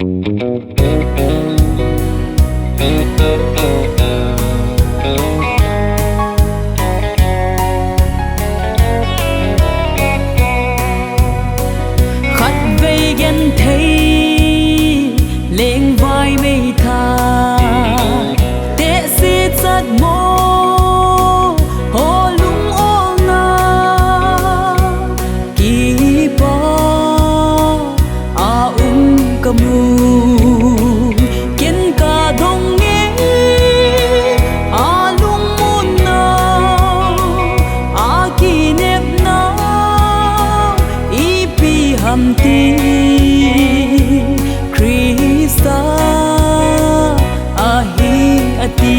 Khatvei Genthei liengvai meithai Tehsie chatmo lungmuon Kipah kamui kadonge lungmuon Akinepnau ipiham CHRISTA ahi ati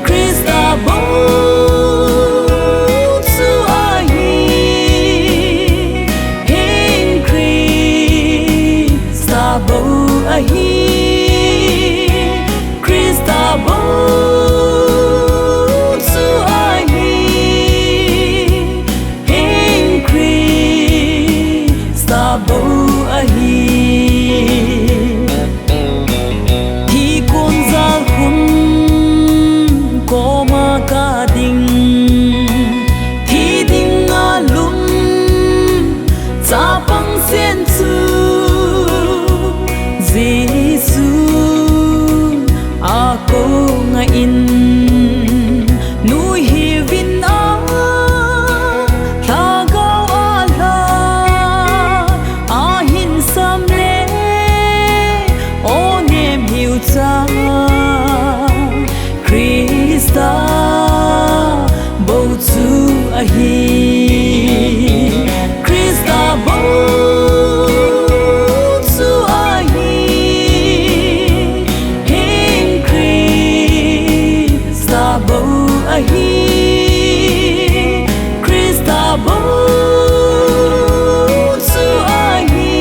CHRISTA bou ahi hieng CHRISTA bou ahi CHRISTA bou ahi hieng CHRISTA bou ahi zalkhun komah kading Thidinga chapang Jesu'n heuvin alhagao alhanahin samle heuchan CHRISTA bou ahi CHRISTA bou ahi hieng CHRISTA bou ahi CHRISTA bou ahi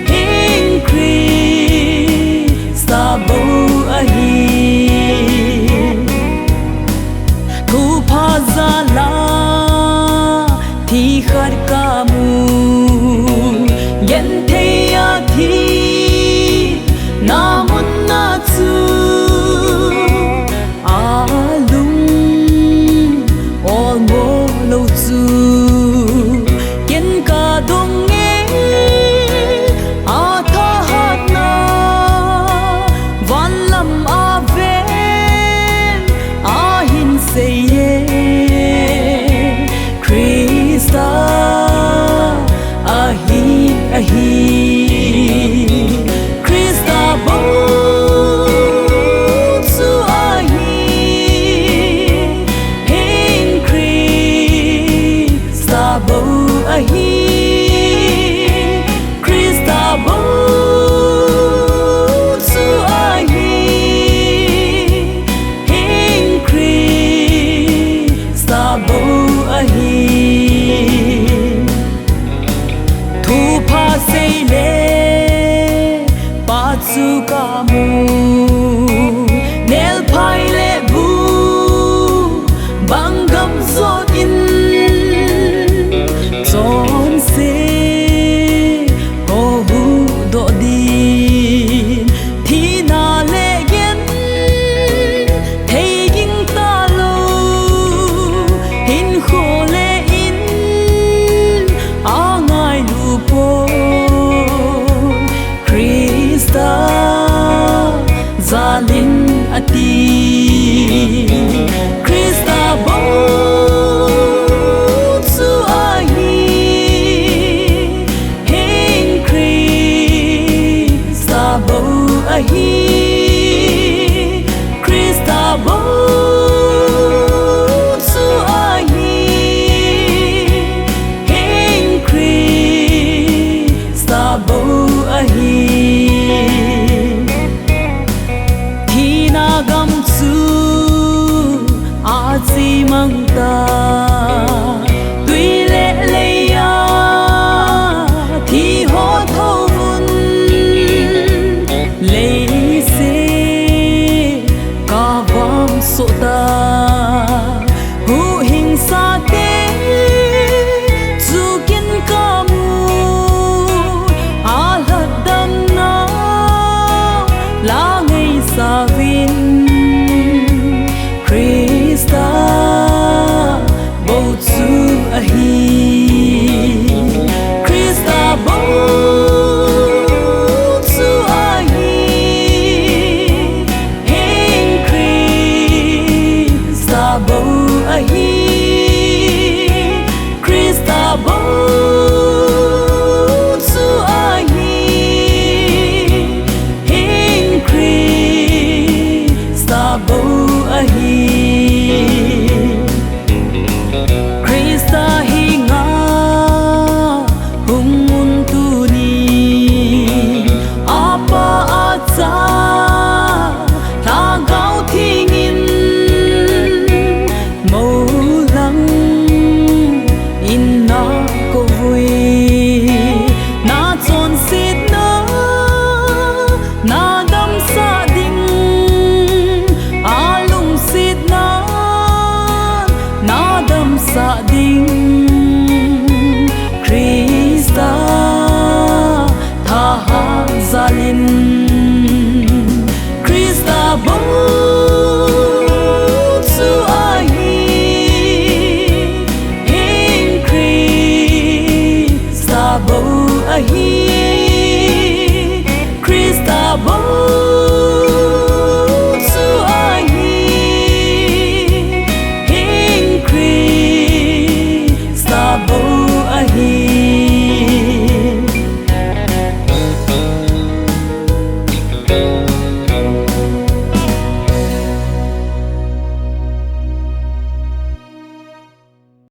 hieng CHRISTA bou ahi Thupha zala khat kamui Genthei namun natsu lungmuon kadonge athahatna vanlam aven ahin seye CHRISTA ahi CHRISTA bou ahi hieng CHRISTA bou ahi CHRISTA bou ahi hieng CHRISTA bou ahi Thupha seile patsu kamui liengvai le bu bangam zoin zon se do din thina le gen theiging talo hin khole in angai lupo CHRISTA zalin ati